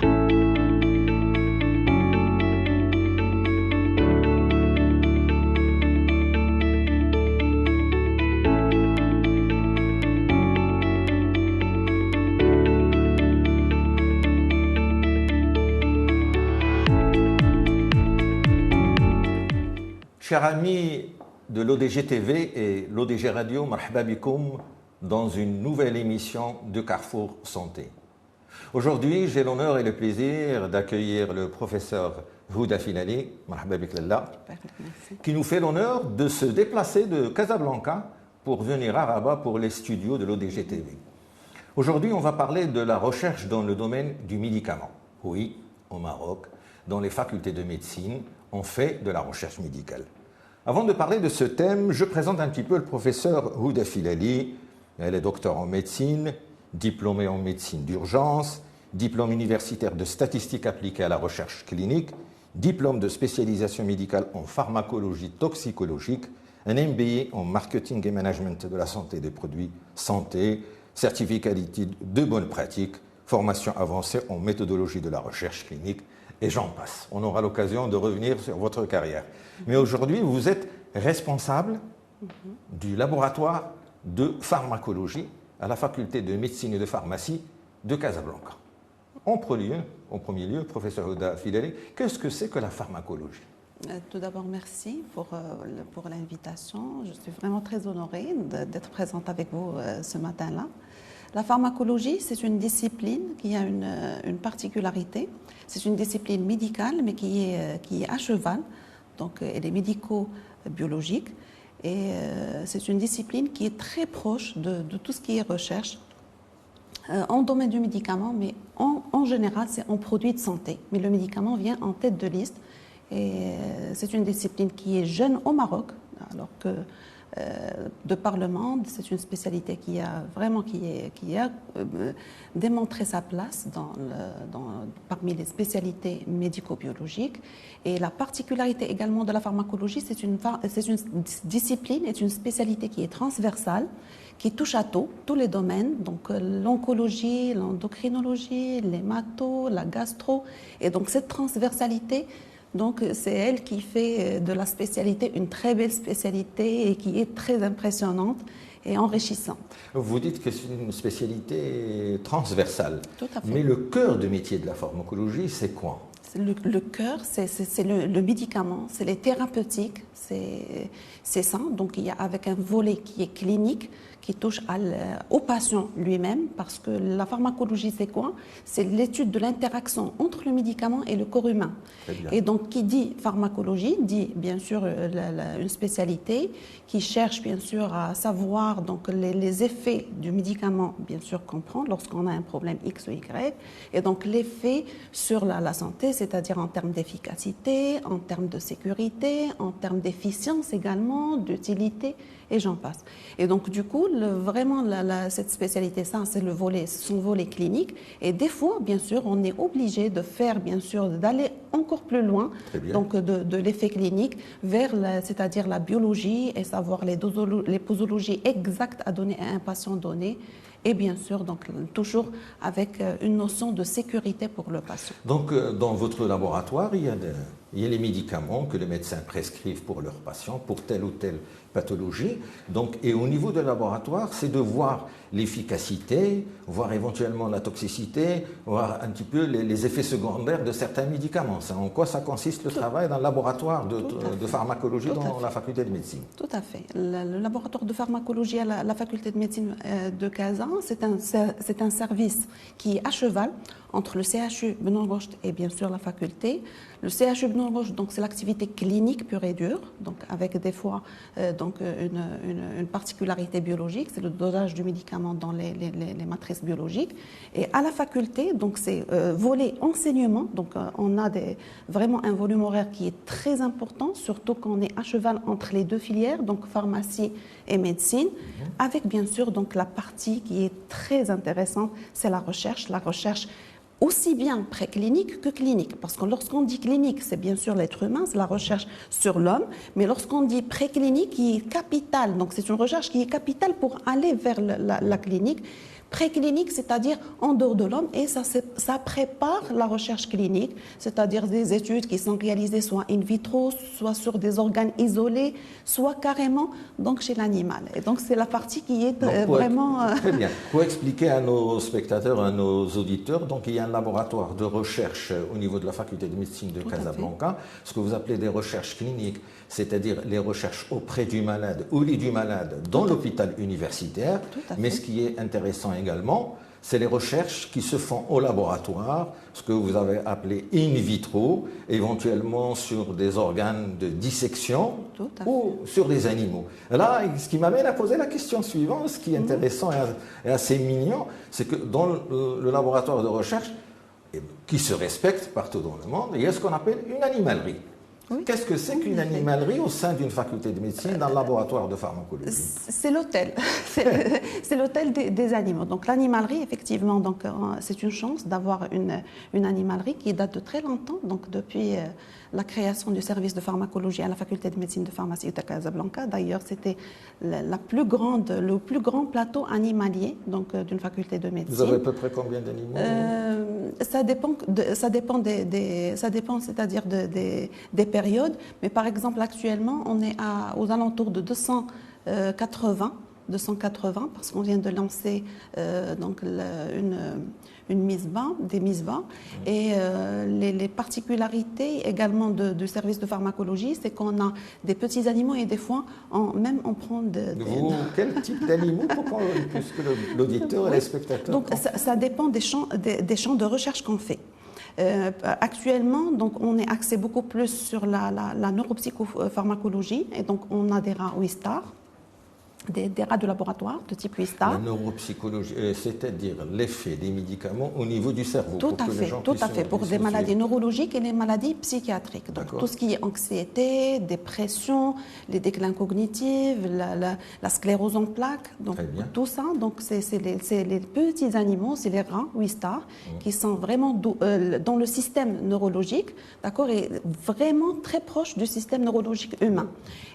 Chers amis de l'ODG TV et l'ODG Radio, marhaba bikoum dans une nouvelle émission de Carrefour Santé. Aujourd'hui, j'ai l'honneur et le plaisir d'accueillir le professeur Houda Filali, marhaba bik lillah, qui nous fait l'honneur de se déplacer de Casablanca pour venir à Rabat pour les studios de l'ODG TV. Aujourd'hui, on va parler de la recherche dans le domaine du médicament. Oui, au Maroc, dans les facultés de médecine, on fait de la recherche médicale. Avant de parler de ce thème, je présente un petit peu le professeur Houda Filali. Elle est docteur en médecine, diplômée en médecine d'urgence, diplôme universitaire de statistique appliquée à la recherche clinique, diplôme de spécialisation médicale en pharmacologie toxicologique, un MBA en marketing et management de la santé et des produits santé, certificat d'études de bonnes pratiques, formation avancée en méthodologie de la recherche clinique, et j'en passe. On aura l'occasion de revenir sur votre carrière. Mais aujourd'hui, vous êtes responsable du laboratoire de pharmacologie à la faculté de médecine et de pharmacie de Casablanca. En premier lieu, professeur Houda Filali, qu'est-ce que c'est que la pharmacologie? Tout d'abord, merci pour l'invitation. Je suis vraiment très honorée d'être présente avec vous ce matin-là. La pharmacologie, c'est une discipline qui a une particularité. C'est une discipline médicale, mais qui est à cheval. Donc, elle est médico-biologique. Et c'est une discipline qui est très proche de tout ce qui est recherche en domaine du médicament, mais en général, c'est en produits de santé. Mais le médicament vient en tête de liste. Et c'est une discipline qui est jeune au Maroc, alors que de par le monde, c'est une spécialité qui a démontré sa place parmi les spécialités médico-biologiques. Et la particularité également de la pharmacologie, c'est une discipline, est une spécialité qui est transversale, qui touche à tous les domaines, donc l'oncologie, l'endocrinologie, l'hémato, la gastro. Et donc cette transversalité, donc c'est elle qui fait de la spécialité une très belle spécialité et qui est très impressionnante et enrichissante. Vous dites que c'est une spécialité transversale. Tout à fait. Mais le cœur de métier de la pharmacologie, c'est quoi? Le cœur, c'est le médicament, c'est les thérapeutiques, c'est ça. Donc il y a avec un volet qui est clinique, qui touche au patient lui-même, parce que la pharmacologie, c'est quoi? C'est l'étude de l'interaction entre le médicament et le corps humain. Et donc, qui dit pharmacologie, dit bien sûr une spécialité qui cherche bien sûr à savoir donc, les effets du médicament, bien sûr, qu'on prend lorsqu'on a un problème X ou Y, et donc l'effet sur la santé, c'est-à-dire en termes d'efficacité, en termes de sécurité, en termes d'efficience également, d'utilité, et j'en passe. Et donc, du coup, vraiment, cette spécialité, ça, c'est son volet clinique. Et des fois, bien sûr, on est obligé de faire, bien sûr, d'aller encore plus loin, donc de l'effet clinique, vers, c'est-à-dire la biologie et savoir les posologies exactes à donner à un patient donné. Et bien sûr, donc, toujours avec une notion de sécurité pour le patient. Donc, dans votre laboratoire, il y a les médicaments que les médecins prescrivent pour leurs patients, pour telle ou telle pathologie. Donc, et au niveau du laboratoire, c'est de voir l'efficacité, voir éventuellement la toxicité, voir un petit peu les effets secondaires de certains médicaments. C'est en quoi ça consiste le travail dans le laboratoire de pharmacologie dans la faculté de médecine? Tout à fait. Le laboratoire de pharmacologie à la faculté de médecine de Kazan, c'est un service qui est à cheval entre le CHU Benoît Rocht et bien sûr la faculté. Le CHU Benoît Rocht, donc c'est l'activité clinique pure et dure, donc avec des fois donc une particularité biologique, c'est le dosage du médicament dans les matrices biologiques. Et à la faculté, donc c'est volet enseignement, donc on a vraiment un volume horaire qui est très important, surtout quand on est à cheval entre les deux filières, donc pharmacie et médecine, avec bien sûr donc la partie qui est très intéressante, c'est la recherche aussi bien préclinique que clinique. Parce que lorsqu'on dit clinique, c'est bien sûr l'être humain, c'est la recherche sur l'homme, mais lorsqu'on dit préclinique, qui est capitale, donc c'est une recherche qui est capitale pour aller vers la clinique, préclinique, c'est-à-dire en dehors de l'homme, et ça prépare la recherche clinique, c'est-à-dire des études qui sont réalisées soit in vitro, soit sur des organes isolés, soit carrément donc chez l'animal. Et donc c'est la partie qui est vraiment... Très bien. Pour expliquer à nos spectateurs, à nos auditeurs, donc il y a un laboratoire de recherche au niveau de la faculté de médecine de Casablanca, ce que vous appelez des recherches cliniques, c'est-à-dire les recherches auprès du malade, au lit du malade, dans l'hôpital universitaire. Mais ce qui est intéressant également, c'est les recherches qui se font au laboratoire, ce que vous avez appelé in vitro, éventuellement sur des organes de dissection ou sur des animaux. Là, ce qui m'amène à poser la question suivante, ce qui est intéressant et assez mignon, c'est que dans le laboratoire de recherche, qui se respecte partout dans le monde, il y a ce qu'on appelle une animalerie. Oui. Qu'est-ce que c'est qu'une animalerie au sein d'une faculté de médecine dans le laboratoire de pharmacologie? C'est l'hôtel, c'est l'hôtel des animaux. Donc l'animalerie, effectivement, donc c'est une chance d'avoir une animalerie qui date de très longtemps, donc depuis la création du service de pharmacologie à la faculté de médecine de pharmacie de Casablanca. D'ailleurs, c'était le plus grand plateau animalier donc d'une faculté de médecine. Vous avez à peu près combien d'animaux? Ça dépend, c'est-à-dire des périodes. Mais par exemple, actuellement, on est aux alentours de 280 parce qu'on vient de lancer donc une mise bas, des mises bas. Et les particularités également du service de pharmacologie, c'est qu'on a des petits animaux et des fois, on prend quel type d'animaux pour que l'auditeur et les spectateurs... Donc ça dépend des champs de recherche qu'on fait. Actuellement, donc, on est axé beaucoup plus sur la neuropsychopharmacologie et donc on a des rats Wistar, des rats de laboratoire de type Wistar. La neuropsychologie, c'est-à-dire l'effet des médicaments au niveau du cerveau. Tout à fait, pour des maladies neurologiques et les maladies psychiatriques. Donc tout ce qui est anxiété, dépression, les déclins cognitifs, la sclérose en plaques, donc tout ça. Donc c'est les petits animaux, c'est les rats Wistar qui sont vraiment dans le système neurologique, d'accord, et vraiment très proche du système neurologique humain.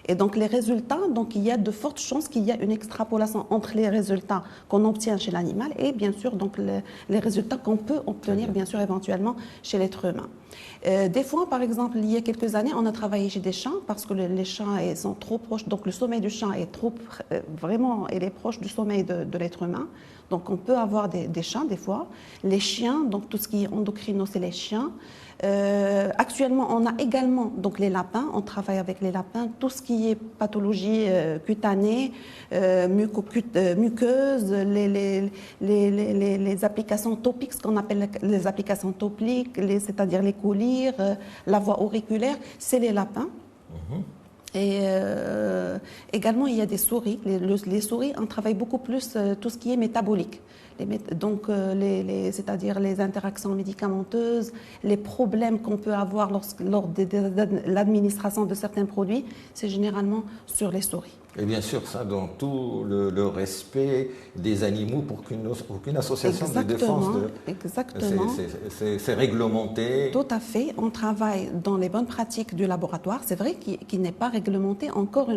Et donc les résultats, donc il y a de fortes chances qu'il y a une extrapolation entre les résultats qu'on obtient chez l'animal et bien sûr donc les résultats qu'on peut obtenir bien sûr éventuellement chez l'être humain. Des fois, par exemple, il y a quelques années, on a travaillé chez des chats parce que les chats sont trop proches, donc le sommeil du chat est vraiment, il est proche du sommeil de l'être humain. Donc on peut avoir des chats des fois. Les chiens, donc tout ce qui est endocrino, c'est les chiens. Actuellement, on a également donc les lapins. On travaille avec les lapins. Tout ce qui est pathologie cutanée, muqueuse, les applications topiques, ce qu'on appelle les applications topiques, c'est-à-dire les collyres, la voie auriculaire, c'est les lapins. Et également, il y a des souris. Les souris, on travaille beaucoup plus tout ce qui est métabolique. Donc, c'est-à-dire les interactions médicamenteuses, les problèmes qu'on peut avoir lors de l'administration de certains produits, c'est généralement sur les souris. Et bien sûr, ça dans tout le respect des animaux pour qu'une association de défense... Exactement. C'est réglementé. Tout à fait. On travaille dans les bonnes pratiques du laboratoire. C'est vrai qu'il n'est pas réglementé encore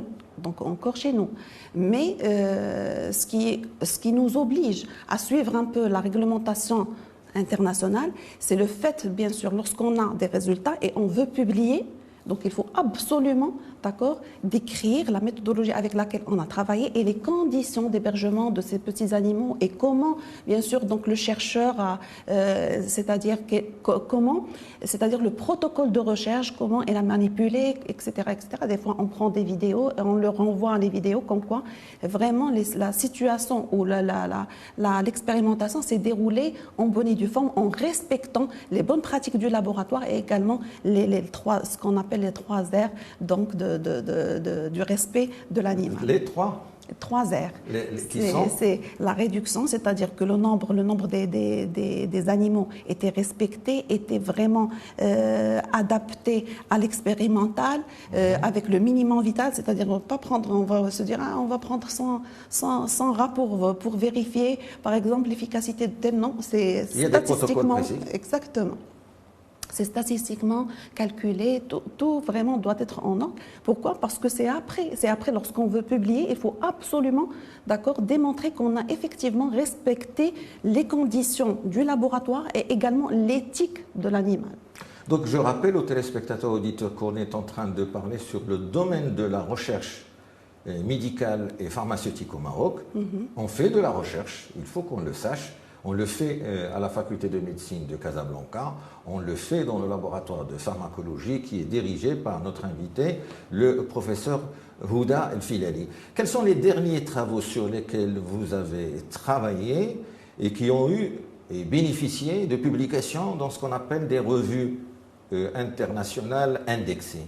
chez nous. Mais ce qui nous oblige à suivre un peu la réglementation internationale, c'est le fait, bien sûr, lorsqu'on a des résultats et on veut publier, donc il faut absolument, d'accord, décrire la méthodologie avec laquelle on a travaillé et les conditions d'hébergement de ces petits animaux et comment, bien sûr, donc le chercheur c'est-à-dire le protocole de recherche, comment il a manipulé, etc., etc. Des fois, on prend des vidéos et on leur renvoie les vidéos comme quoi vraiment la situation ou l'expérimentation s'est déroulée en bonne et due forme en respectant les bonnes pratiques du laboratoire et également ce qu'on appelle les 3 R, donc du respect de l'animal. Les 3 R. Qui sont c'est la réduction, c'est-à-dire que le nombre des animaux était respecté, était vraiment adapté à l'expérimental, avec le minimum vital, c'est-à-dire on va se dire on va prendre 100 rats pour vérifier, par exemple, l'efficacité de tel. Non, c'est statistiquement. Il y a des protocoles précis. Exactement. C'est statistiquement calculé, tout vraiment doit être en ordre. Pourquoi? Parce que c'est après lorsqu'on veut publier, il faut absolument, d'accord, démontrer qu'on a effectivement respecté les conditions du laboratoire et également l'éthique de l'animal. Donc je rappelle aux téléspectateurs auditeurs qu'on est en train de parler sur le domaine de la recherche médicale et pharmaceutique au Maroc. On fait de la recherche, il faut qu'on le sache. On le fait à la faculté de médecine de Casablanca, on le fait dans le laboratoire de pharmacologie qui est dirigé par notre invité, le professeur Houda El Filali. Quels sont les derniers travaux sur lesquels vous avez travaillé et qui ont eu et bénéficié de publications dans ce qu'on appelle des revues internationales indexées?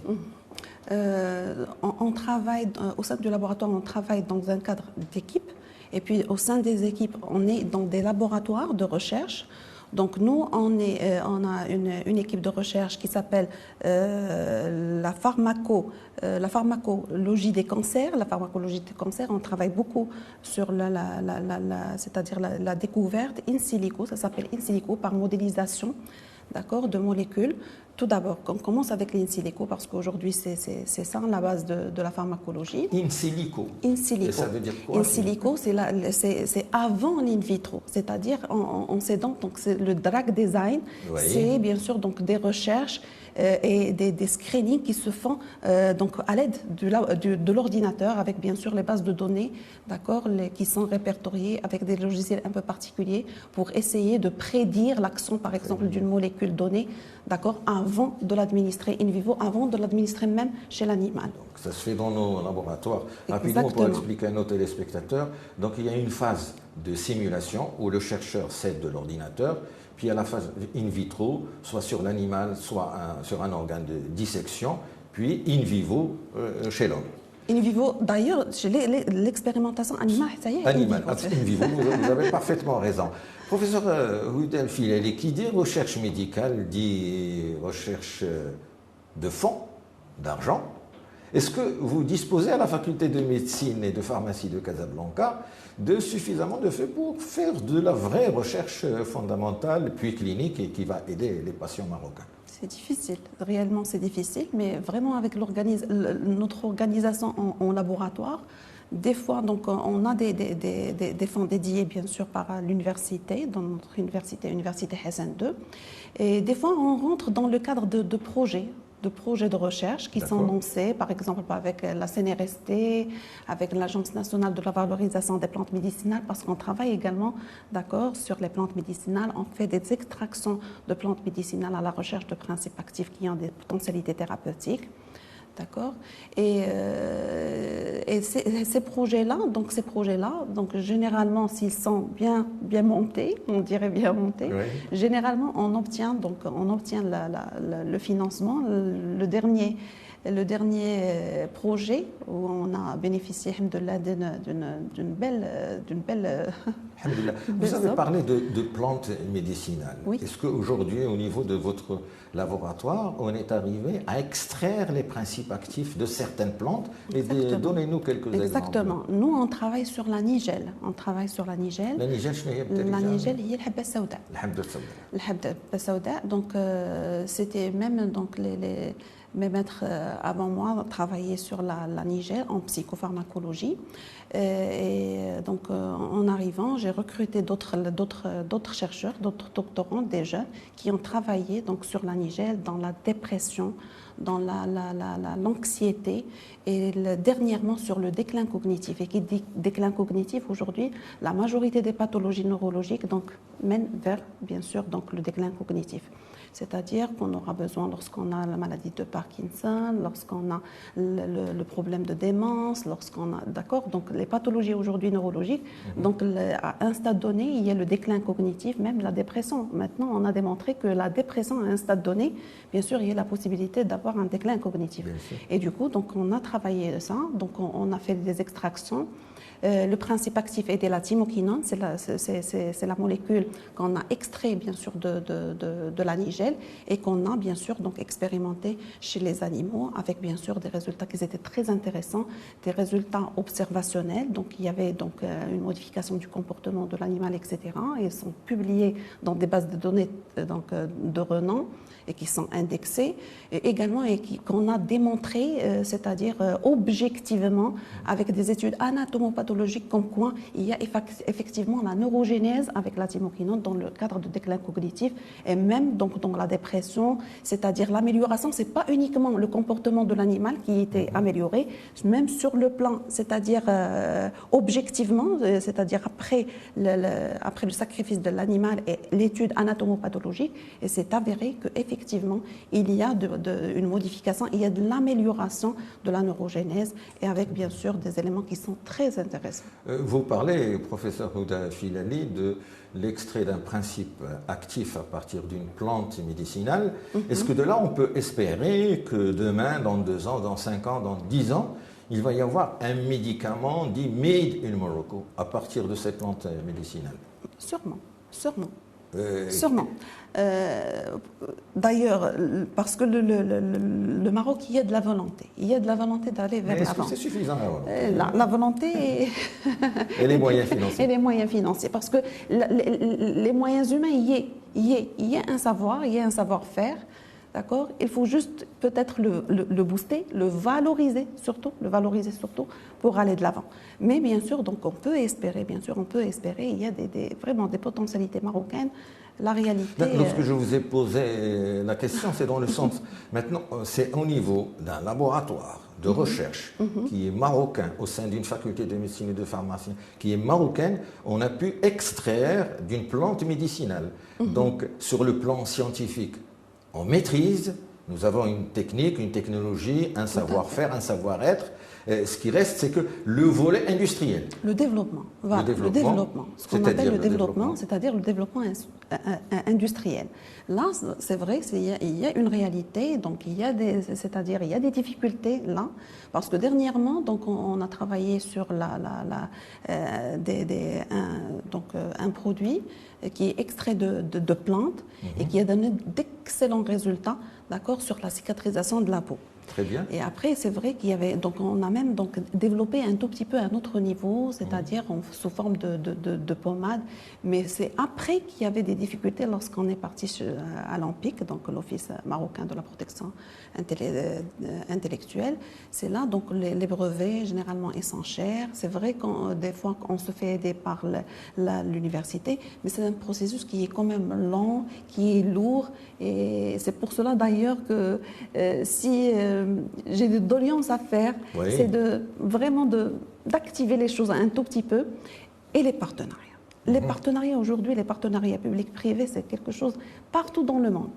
On travaille, au sein du laboratoire, on travaille dans un cadre d'équipe. Et puis, au sein des équipes, on est dans des laboratoires de recherche. Donc, nous, on a une équipe de recherche qui s'appelle la pharmacologie des cancers. La pharmacologie des cancers, on travaille beaucoup sur c'est-à-dire la découverte in silico. Ça s'appelle in silico par modélisation, d'accord, de molécules. Tout d'abord, on commence avec l'in silico parce qu'aujourd'hui, c'est ça la base de la pharmacologie. In silico. In silico. Et ça veut dire quoi? In silico, c'est avant l'in vitro, c'est-à-dire en s'aidant, donc c'est le drug design, oui. C'est bien sûr donc des recherches et des screenings qui se font donc à l'aide de l'ordinateur avec bien sûr les bases de données, d'accord, qui sont répertoriées avec des logiciels un peu particuliers pour essayer de prédire l'action par exemple d'une molécule donnée, d'accord, avant de l'administrer in vivo, avant de l'administrer même chez l'animal. Donc ça se fait dans nos laboratoires. Rapidement, pour expliquer à nos téléspectateurs, donc il y a une phase de simulation où le chercheur s'aide de l'ordinateur, puis il y a la phase in vitro, soit sur l'animal, soit sur un organe de dissection, puis in vivo chez l'homme. In vivo, d'ailleurs, l'expérimentation animale, ça y est. Animal, in vivo, vous avez parfaitement raison. Professeur Houda El Filali, qui dit recherche médicale, dit recherche de fonds, d'argent. Est-ce que vous disposez à la faculté de médecine et de pharmacie de Casablanca de suffisamment de faits pour faire de la vraie recherche fondamentale, puis clinique, et qui va aider les patients marocains? C'est difficile, réellement c'est difficile, mais vraiment avec notre organisation en laboratoire, des fois donc, on a des fonds dédiés bien sûr par l'université, dans notre université Hassan II, et des fois on rentre dans le cadre de projets de recherche qui sont lancés, par exemple avec la CNRST, avec l'Agence nationale de la valorisation des plantes médicinales, parce qu'on travaille également, d'accord, sur les plantes médicinales. On fait des extractions de plantes médicinales à la recherche de principes actifs qui ont des potentialités thérapeutiques. D'accord. Et ces projets-là, donc généralement, s'ils sont bien montés, on dirait bien montés, oui. Généralement, on obtient le financement. Le dernier projet où on a bénéficié d'une belle Vous avez parlé de plantes médicinales. Oui. Est-ce qu'aujourd'hui, au niveau de votre laboratoire, on est arrivé à extraire les principes actifs de certaines plantes? Et donnez-nous quelques exemples. Exactement. Nous, on travaille sur la nigelle. La nigelle, هي الحبة السوداء. الحبة السوداء. Donc, c'était même donc mes maîtres avant moi travaillaient sur la nigelle en psychopharmacologie. Et donc, en arrivant, j'ai recruté d'autres chercheurs, d'autres doctorants, des jeunes, qui ont travaillé donc, sur la nigelle, dans la dépression, dans l'anxiété et dernièrement sur le déclin cognitif. Et qui dit déclin cognitif, aujourd'hui, la majorité des pathologies neurologiques donc, mènent vers, bien sûr, donc, le déclin cognitif. C'est-à-dire qu'on aura besoin, lorsqu'on a la maladie de Parkinson, lorsqu'on a le problème de démence, lorsqu'on a, d'accord, donc les pathologies aujourd'hui neurologiques, donc à un stade donné, il y a le déclin cognitif, même la dépression. Maintenant, on a démontré que la dépression à un stade donné, bien sûr, il y a la possibilité d'avoir un déclin cognitif. Et du coup, donc on a travaillé ça, donc on a fait des extractions Le principe actif était la thymoquinone, c'est la molécule qu'on a extrait bien sûr de la nigelle et qu'on a bien sûr donc expérimenté chez les animaux avec bien sûr des résultats qui étaient très intéressants, des résultats observationnels. Donc il y avait donc une modification du comportement de l'animal, etc. Et ils sont publiés dans des bases de données donc, de renom et qui sont indexés, et également et qu'on a démontré, c'est-à-dire objectivement, avec des études anatomopathologiques, comme quoi il y a effectivement la neurogénèse avec la thymoquinone dans le cadre de déclin cognitif, et même donc dans la dépression, c'est-à-dire l'amélioration, c'est pas uniquement le comportement de l'animal qui était amélioré, même sur le plan, c'est-à-dire objectivement, c'est-à-dire après le sacrifice de l'animal et l'étude anatomopathologique, et c'est avéré que effectivement, il y a une modification, il y a de l'amélioration de la neurogénèse et avec bien sûr des éléments qui sont très intéressants. Vous parlez, professeur Houda Filali, de l'extrait d'un principe actif à partir d'une plante médicinale. Est-ce que de là, on peut espérer que demain, dans 2 ans, dans 5 ans, dans 10 ans, il va y avoir un médicament dit « made in Morocco » à partir de cette plante médicinale? Sûrement, sûrement. Sûrement. D'ailleurs, parce que le Maroc, il y a de la volonté. Il y a de la volonté d'aller vers l'avant. Est-ce que c'est suffisant? La volonté et les moyens financiers. Et les moyens financiers. Parce que les moyens humains, il y a un savoir, il y a un savoir-faire. D'accord. Il faut juste peut-être le booster, le valoriser surtout pour aller de l'avant. Mais bien sûr, donc on peut espérer, il y a vraiment des potentialités marocaines. La réalité. Lorsque je vous ai posé la question, c'est dans le sens. Maintenant, c'est au niveau d'un laboratoire de recherche qui est marocain au sein d'une faculté de médecine et de pharmacie qui est marocaine, on a pu extraire d'une plante médicinale. Donc, sur le plan scientifique, on maîtrise, nous avons une technique, une technologie, un savoir-faire, un savoir-être. Ce qui reste, c'est que le volet industriel. Le développement. Voilà, le développement. Ce qu'on appelle le développement, c'est-à-dire le développement industriel. Là, c'est vrai, il y a une réalité, donc il y a des difficultés là, parce que dernièrement, donc on a travaillé sur un produit qui est extrait de plantes et qui a donné d'excellents résultats, d'accord, sur la cicatrisation de la peau. Très bien. Et après, c'est vrai qu'il y avait, donc on a même donc développé un tout petit peu un autre niveau, c'est-à-dire sous forme de pommade. Mais c'est après qu'il y avait des difficultés lorsqu'on est parti à l'OMPIC, donc l'Office marocain de la protection intellectuelle. C'est là donc les brevets généralement ils sont chers. C'est vrai qu'on des fois on se fait aider par l'université, mais c'est un processus qui est quand même lent, qui est lourd. Et c'est pour cela d'ailleurs que si j'ai de doléances à faire, c'est vraiment d'activer les choses un tout petit peu, et les partenariats. Les partenariats aujourd'hui, les partenariats publics-privés, c'est quelque chose partout dans le monde,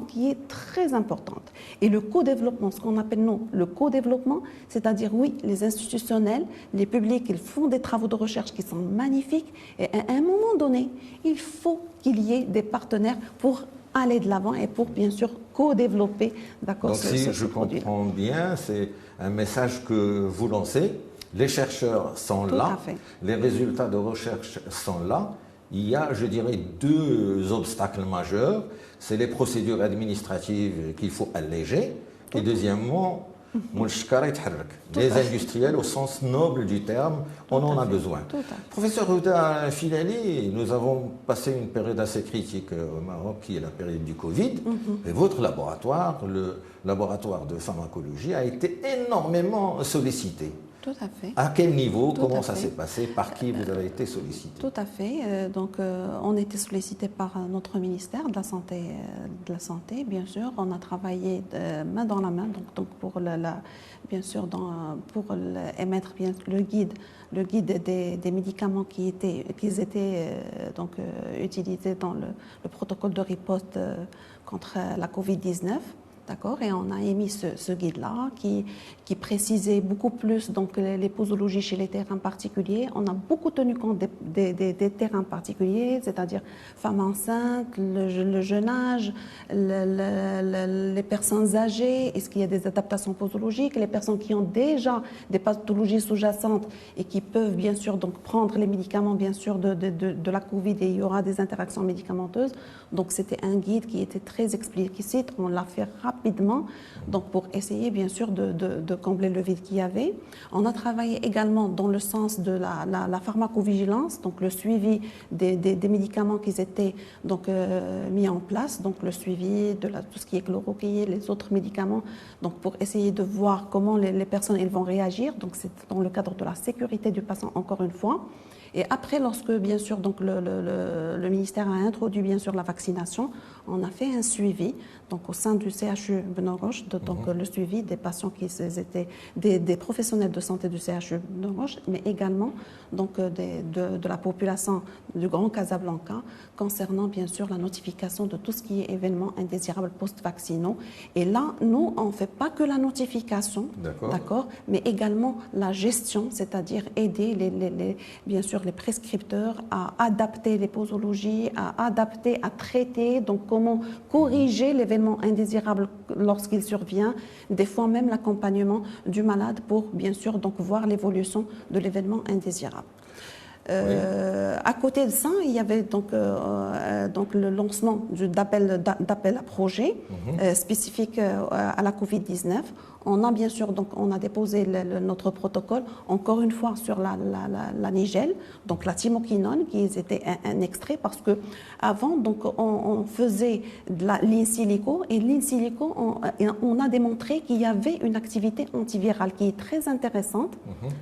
qui est très importante. Et le co-développement, ce qu'on appelle nous le co-développement, c'est-à-dire oui, les institutionnels, les publics, ils font des travaux de recherche qui sont magnifiques, et à un moment donné, il faut qu'il y ait des partenaires pour aller de l'avant et pour bien sûr co-développer. Donc si je comprends bien, c'est un message que vous lancez. Les chercheurs sont là, les résultats de recherche sont là. Il y a, je dirais, 2 obstacles majeurs. C'est les procédures administratives qu'il faut alléger. Et deuxièmement, les industriels au sens noble du terme, on en a besoin. Professeur Houda Filali, nous avons passé une période assez critique au Maroc, qui est la période du Covid. Et votre laboratoire, le laboratoire de pharmacologie, a été énormément sollicité. Tout à fait. À quel niveau, comment ça s'est passé, par qui vous avez été sollicité? Tout à fait. Donc, on a été sollicité par notre ministère de la Santé, bien sûr. On a travaillé main dans la main, donc pour bien sûr, pour émettre bien le guide des médicaments qui étaient utilisés dans le protocole de riposte contre la Covid-19. D'accord, et on a émis ce guide-là qui précisait beaucoup plus donc, les posologies chez les terrains particuliers. On a beaucoup tenu compte des terrains particuliers, c'est-à-dire femmes enceintes, le jeune âge, les personnes âgées, est-ce qu'il y a des adaptations posologiques, les personnes qui ont déjà des pathologies sous-jacentes et qui peuvent bien sûr donc, prendre les médicaments bien sûr de la Covid et il y aura des interactions médicamenteuses. Donc c'était un guide qui était très explicite, on l'a fait rapidement donc pour essayer bien sûr de combler le vide qu'il y avait. On a travaillé également dans le sens de la pharmacovigilance, donc le suivi des médicaments qui étaient donc, mis en place, donc le suivi de tout ce qui est chloroquine, les autres médicaments, donc pour essayer de voir comment les personnes elles vont réagir. Donc c'est dans le cadre de la sécurité du patient encore une fois. Et après, lorsque, bien sûr, donc le ministère a introduit, bien sûr, la vaccination, on a fait un suivi, donc au sein du CHU Beno Roche, donc le suivi des patients qui étaient des professionnels de santé du CHU Beno Roche, mais également donc, de la population du Grand Casablanca, concernant, bien sûr, la notification de tout ce qui est événements indésirables post-vaccinaux. Et là, nous, on ne fait pas que la notification, d'accord, mais également la gestion, c'est-à-dire aider bien sûr, les prescripteurs à adapter les posologies, à adapter, à traiter, donc comment corriger l'événement indésirable lorsqu'il survient, des fois même l'accompagnement du malade pour bien sûr donc voir l'évolution de l'événement indésirable. À côté de ça, il y avait donc le lancement d'appel à projet spécifique à la Covid-19. On a bien sûr donc on a déposé notre protocole encore une fois sur la nigelle, donc la thymoquinone qui était un extrait parce que avant donc on faisait de l'in silico et l'in silico on a démontré qu'il y avait une activité antivirale qui est très intéressante,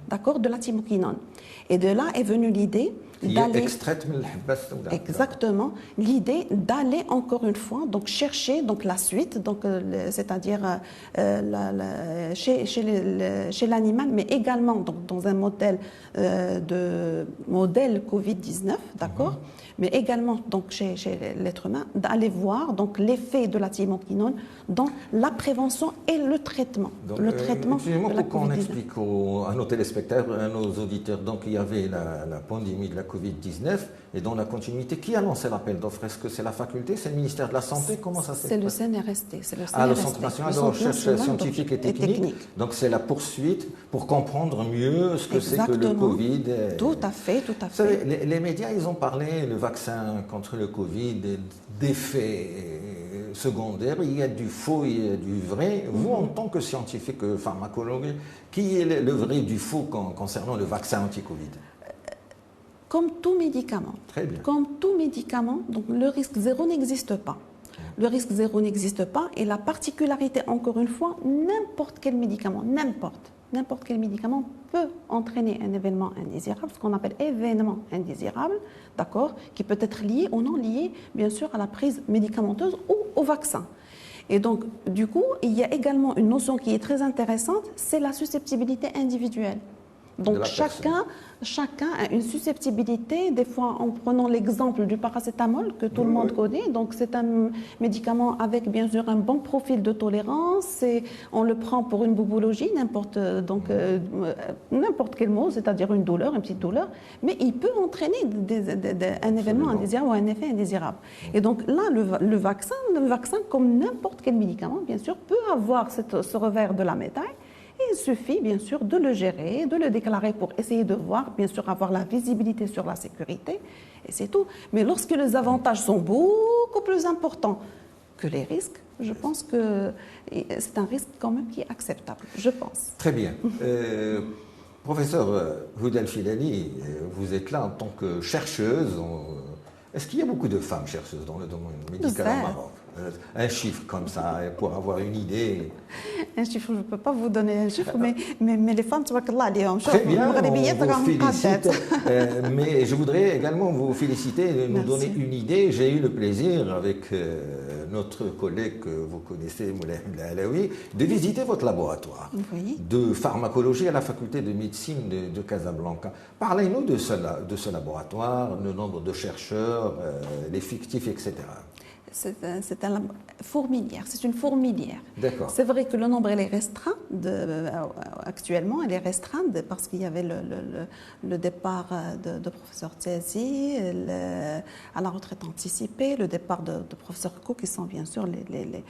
d'accord, de la thymoquinone. Et de là est venue l'idée d'aller exactement l'idée d'aller encore une fois donc chercher donc la suite donc c'est-à-dire chez l'animal mais également donc dans un modèle modèle Covid-19, d'accord, mais également donc chez l'être humain d'aller voir donc l'effet de la thymoquinone dans la prévention et le traitement. Donc, le traitement pour qu'on explique à nos téléspectateurs, à nos auditeurs, donc il y avait la pandémie de la Covid-19 et dans la continuité, qui a lancé l'appel d'offres? Est-ce que c'est la faculté, c'est le ministère de la Santé? Comment ça s'est fait? C'est le CNRST. Le Centre national de recherche scientifique et technique. Donc c'est la poursuite pour comprendre mieux ce que c'est que le Covid. Tout à fait, tout à fait. Vous savez, les médias, ils ont parlé, le vaccin contre le Covid, d'effets secondaires. Il y a du faux, il y a du vrai. Vous, en tant que scientifique pharmacologue, qui est le vrai du faux concernant le vaccin anti-Covid? Comme tout médicament. Très bien. Comme tout médicament, donc le risque zéro n'existe pas. Le risque zéro n'existe pas et la particularité, encore une fois, n'importe quel médicament, n'importe quel médicament peut entraîner un événement indésirable, ce qu'on appelle événement indésirable, d'accord, qui peut être lié ou non lié, bien sûr, à la prise médicamenteuse ou au vaccin. Et donc, du coup, il y a également une notion qui est très intéressante, c'est la susceptibilité individuelle. Donc chacun a une susceptibilité, des fois en prenant l'exemple du paracétamol que tout le monde connaît. Donc c'est un médicament avec bien sûr un bon profil de tolérance et on le prend pour une bobologie, n'importe quel mot, c'est-à-dire une douleur, une petite douleur, mais il peut entraîner un événement indésirable ou un effet indésirable. Et donc là, le vaccin comme n'importe quel médicament, bien sûr, peut avoir ce revers de la médaille. Il suffit bien sûr de le gérer, de le déclarer pour essayer de voir, bien sûr avoir la visibilité sur la sécurité, et c'est tout. Mais lorsque les avantages sont beaucoup plus importants que les risques, je pense que c'est un risque quand même qui est acceptable, je pense. Très bien. Professeur Houda El Filali, vous êtes là en tant que chercheuse. Est-ce qu'il y a beaucoup de femmes chercheuses dans le domaine médical au Maroc? Un chiffre comme ça, pour avoir une idée. Un chiffre, je ne peux pas vous donner un chiffre, mais les femmes, très bien, on vous félicite. Mais je voudrais également vous féliciter et nous donner une idée. J'ai eu le plaisir, avec notre collègue que vous connaissez, Moulay Alaoui, de visiter votre laboratoire de pharmacologie à la faculté de médecine de Casablanca. Parlez-nous de ce laboratoire, le nombre de chercheurs, les fictifs, etc. C'est un fourmilière, c'est une fourmilière. D'accord. C'est vrai que le nombre elle est restreint, actuellement elle est restreinte parce qu'il y avait le départ de professeur Tiazi, à la retraite anticipée, le départ de professeur Co, qui sont bien sûr les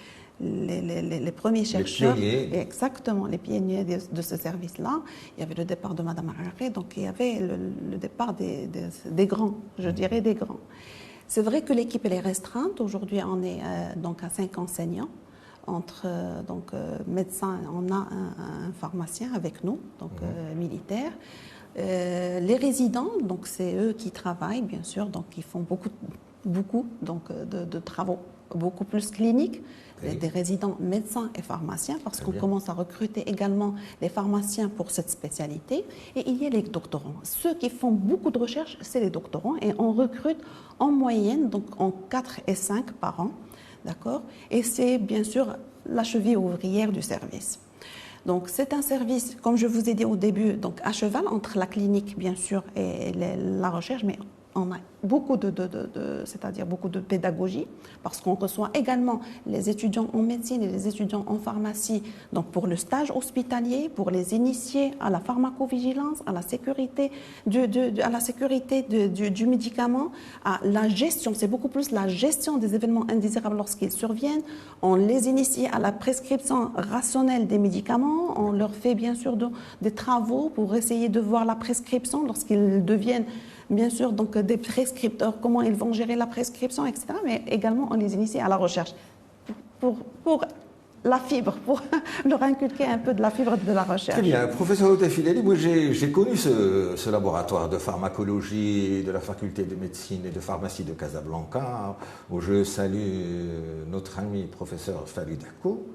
premiers chercheurs. Les pionniers. Exactement, les pionniers de ce service-là. Il y avait le départ de Madame Harari, donc il y avait le départ des grands, je dirais des grands. C'est vrai que l'équipe elle est restreinte. Aujourd'hui, on est donc à 5 enseignants. Entre médecins, on a un pharmacien avec nous, donc militaire. Les résidents, donc c'est eux qui travaillent, bien sûr, donc ils font beaucoup donc, de travaux beaucoup plus cliniques. Oui. Des résidents médecins et pharmaciens, parce qu'on commence à recruter également les pharmaciens pour cette spécialité. Et il y a les doctorants. Ceux qui font beaucoup de recherches, c'est les doctorants. Et on recrute en moyenne, donc en 4 et 5 par an. D'accord ? Et c'est bien sûr la cheville ouvrière du service. Donc c'est un service, comme je vous ai dit au début, donc à cheval entre la clinique, bien sûr, et la recherche, mais on a beaucoup c'est-à-dire beaucoup de pédagogie, parce qu'on reçoit également les étudiants en médecine et les étudiants en pharmacie, donc pour le stage hospitalier, pour les initier à la pharmacovigilance, à la sécurité du médicament, à la gestion. C'est beaucoup plus la gestion des événements indésirables lorsqu'ils surviennent. On les initie à la prescription rationnelle des médicaments. On leur fait bien sûr des travaux pour essayer de voir la prescription lorsqu'ils deviennent bien sûr donc des prescripteurs, comment ils vont gérer la prescription, etc. Mais également, on les initie à la recherche pour la fibre, pour leur inculquer un peu de la fibre de la recherche. Très bien. Professeur Outefileli, moi j'ai connu ce laboratoire de pharmacologie de la faculté de médecine et de pharmacie de Casablanca, où je salue notre ami professeur Farid Hakko.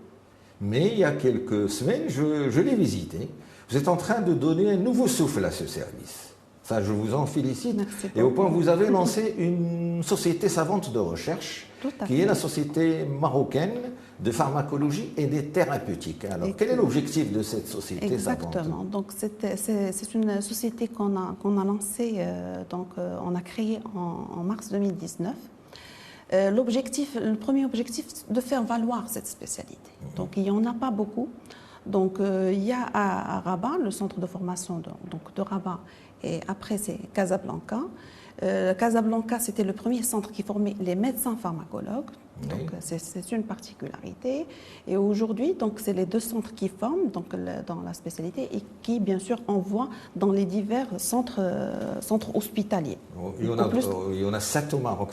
Mais il y a quelques semaines, je l'ai visité. Vous êtes en train de donner un nouveau souffle à ce service. Ça, je vous en félicite. Merci et au point, vous avez lancé une société savante de recherche, qui est la Société marocaine de pharmacologie et des thérapeutiques. Alors, quel est l'objectif de cette société savante ? Exactement. Donc, c'est une société qu'on a lancée, on a créée en mars 2019. Le premier objectif, de faire valoir cette spécialité. Donc, il n'y en a pas beaucoup. Donc, il y a à Rabat, le centre de formation de Rabat, et après c'est Casablanca. Casablanca, c'était le premier centre qui formait les médecins pharmacologues. Oui. Donc c'est une particularité. Et aujourd'hui, donc c'est les deux centres qui forment donc dans la spécialité et qui bien sûr envoient dans les divers centres hospitaliers. Il y en a 7 au Maroc,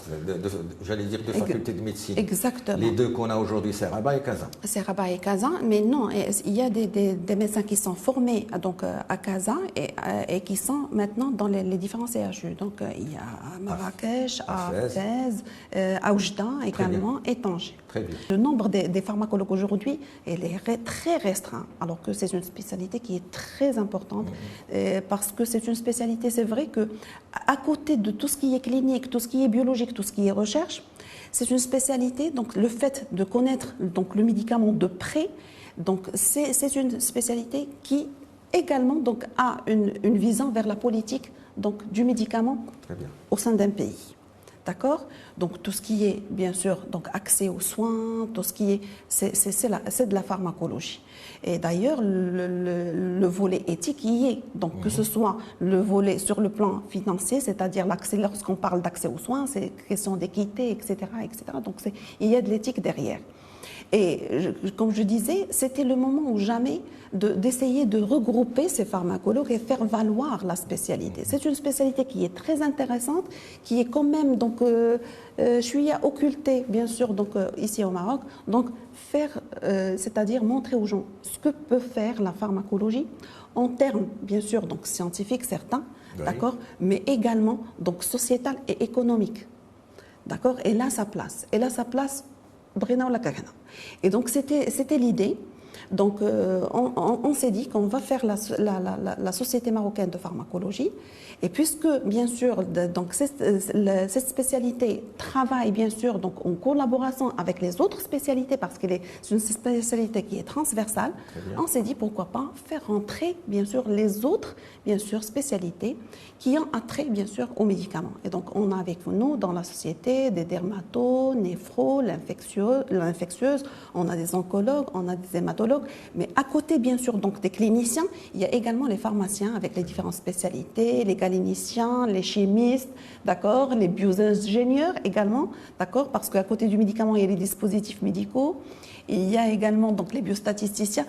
j'allais dire de facultés de médecine. Exactement. Les deux qu'on a aujourd'hui, c'est Rabat et Casa. C'est Rabat et Casa, mais non, il y a des médecins qui sont formés donc à Casa et qui sont maintenant dans les différents CHU. Donc il y a à Marrakech, à Fès, à Oujda également. Et Tanger. Très bien. Le nombre des pharmacologues aujourd'hui est très restreint, alors que c'est une spécialité qui est très importante, parce que c'est une spécialité, c'est vrai que à côté de tout ce qui est clinique, tout ce qui est biologique, tout ce qui est recherche, c'est une spécialité, donc le fait de connaître donc, le médicament de près, donc c'est une spécialité qui également donc, a une vision vers la politique donc, du médicament au sein d'un pays. D'accord ? Donc tout ce qui est, bien sûr, donc accès aux soins, tout ce qui est, c'est de la pharmacologie. Et d'ailleurs, le volet éthique y est. Donc que ce soit le volet sur le plan financier, c'est-à-dire l'accès, lorsqu'on parle d'accès aux soins, c'est question d'équité, etc., etc. Donc il y a de l'éthique derrière. Et comme je disais, c'était le moment ou jamais d'essayer de regrouper ces pharmacologues et faire valoir la spécialité. C'est une spécialité qui est très intéressante, qui est quand même, donc, je suis occultée, bien sûr, donc, ici au Maroc. Donc, c'est-à-dire montrer aux gens ce que peut faire la pharmacologie en termes, bien sûr, donc scientifiques, certains, oui. D'accord, mais également, donc, sociétal et économique. D'accord ? Et là, ça place. Et donc, c'était l'idée Donc, on s'est dit qu'on va faire la Société marocaine de pharmacologie. Et puisque, bien sûr, donc, cette spécialité travaille, bien sûr, donc, en collaboration avec les autres spécialités, parce que c'est une spécialité qui est transversale, on s'est dit pourquoi pas faire rentrer, bien sûr, les autres, bien sûr, spécialités qui ont attrait, bien sûr, aux médicaments. Et donc, on a avec nous, dans la société, des dermatos, néphros, l'infectieuse, on a des oncologues, on a des hématologues, mais à côté, bien sûr, donc, des cliniciens, il y a également les pharmaciens avec les différentes spécialités, les galéniciens, les chimistes, d'accord, les bioingénieurs également, d'accord, parce qu'à côté du médicament, il y a les dispositifs médicaux, il y a également donc, les biostatisticiens.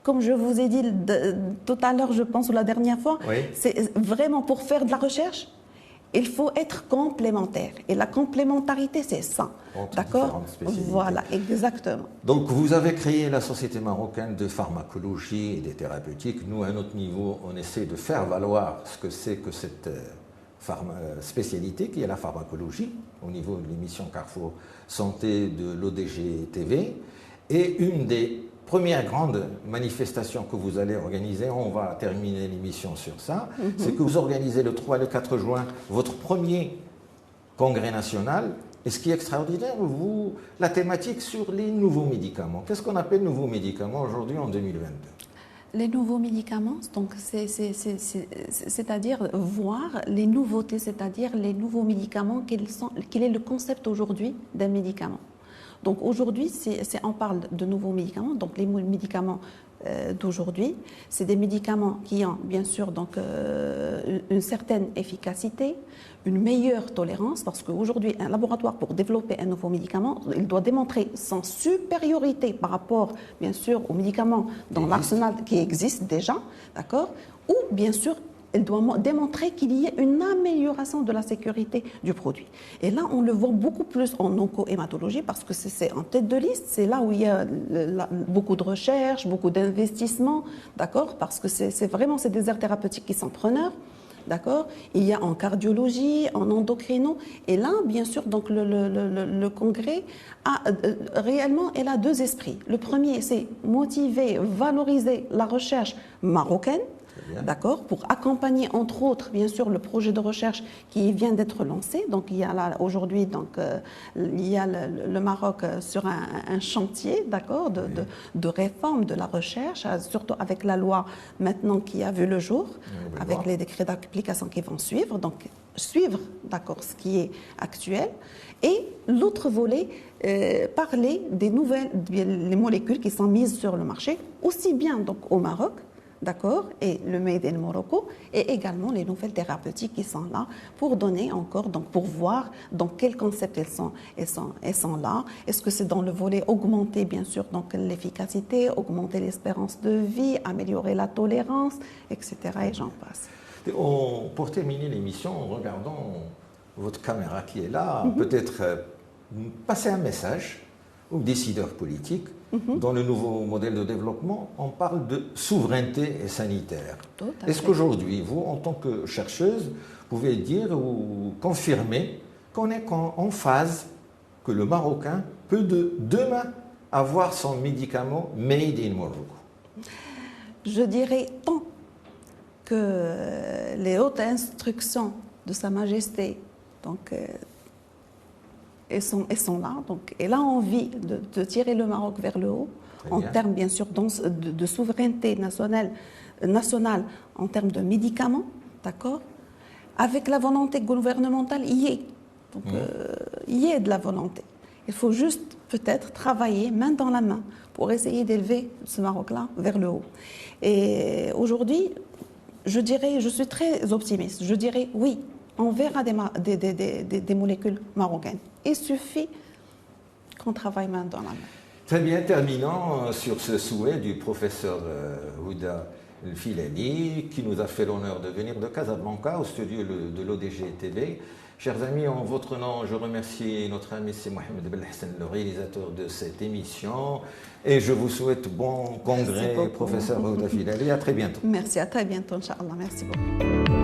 Comme je vous ai dit tout à l'heure, je pense, ou la dernière fois, oui. C'est vraiment pour faire de la recherche, il faut être complémentaire. Et la complémentarité, c'est ça. D'accord ? Voilà, exactement. Donc, vous avez créé la Société marocaine de pharmacologie et des thérapeutiques. Nous, à notre niveau, on essaie de faire valoir ce que c'est que cette spécialité qui est la pharmacologie au niveau de l'émission Carrefour Santé de l'ODG TV. Et une des première grande manifestation que vous allez organiser, on va terminer l'émission sur ça, c'est que vous organisez le 3 et le 4 juin votre premier congrès national. Et ce qui est extraordinaire, la thématique sur les nouveaux médicaments. Qu'est-ce qu'on appelle nouveaux médicaments aujourd'hui en 2022 ? Les nouveaux médicaments, donc c'est-à-dire voir les nouveautés, c'est-à-dire les nouveaux médicaments, quel est le concept aujourd'hui d'un médicament. Donc aujourd'hui, on parle de nouveaux médicaments. Donc les médicaments d'aujourd'hui, c'est des médicaments qui ont bien sûr donc, une certaine efficacité, une meilleure tolérance, parce qu'aujourd'hui, un laboratoire pour développer un nouveau médicament, il doit démontrer son supériorité par rapport bien sûr aux médicaments dans l'arsenal qui existe déjà, d'accord, ou bien sûr elle doit démontrer qu'il y ait une amélioration de la sécurité du produit. Et là, on le voit beaucoup plus en onco-hématologie parce que c'est en tête de liste, c'est là où il y a beaucoup de recherches, beaucoup d'investissements, d'accord, parce que c'est vraiment ces déserts thérapeutiques qui sont preneurs. D'accord. Il y a en cardiologie, en endocrino. Et là, bien sûr, donc le congrès a réellement elle a deux esprits. Le premier, c'est motiver, valoriser la recherche marocaine. D'accord, pour accompagner entre autres bien sûr le projet de recherche qui vient d'être lancé. Donc il y a là aujourd'hui il y a le Maroc sur un chantier, d'accord, de réforme de la recherche, surtout avec la loi maintenant qui a vu le jour, avec les décrets d'application qui vont suivre. Donc suivre, d'accord, ce qui est actuel. Et l'autre volet, parler des nouvelles les molécules qui sont mises sur le marché, aussi bien donc au Maroc. D'accord, et le Made in Morocco, et également les nouvelles thérapeutiques qui sont là pour donner encore, donc pour voir dans quel concept elles sont là. Est-ce que c'est dans le volet augmenter, bien sûr, donc l'efficacité, augmenter l'espérance de vie, améliorer la tolérance, etc. Et j'en passe. Pour terminer l'émission, en regardant votre caméra qui est là, peut-être passer un message aux décideurs politiques. Dans le nouveau modèle de développement, on parle de souveraineté sanitaire. Est-ce qu'aujourd'hui, vous, en tant que chercheuse, pouvez dire ou confirmer qu'on est en phase que le Marocain peut demain avoir son médicament made in Morocco? Je dirais tant que les hautes instructions de Sa Majesté, donc elles sont là, donc elle a envie de tirer le Maroc vers le haut, en termes bien sûr de souveraineté nationale en termes de médicaments, d'accord, avec la volonté gouvernementale, il y est. Donc il y a de la volonté. Il faut juste peut-être travailler main dans la main pour essayer d'élever ce Maroc-là vers le haut. Et aujourd'hui, je suis très optimiste, je dirais oui. On verra des molécules marocaines. Il suffit qu'on travaille main dans la main. Très bien, terminons sur ce souhait du professeur Houda El-Filali, qui nous a fait l'honneur de venir de Casablanca au studio de l'ODG TV. Chers amis, en votre nom, je remercie notre ami c'est Mohamed Belhassan, le réalisateur de cette émission. Et je vous souhaite bon congrès, professeur Houda El-Filali. À très bientôt. Merci, à très bientôt, Inch'Allah. Merci beaucoup.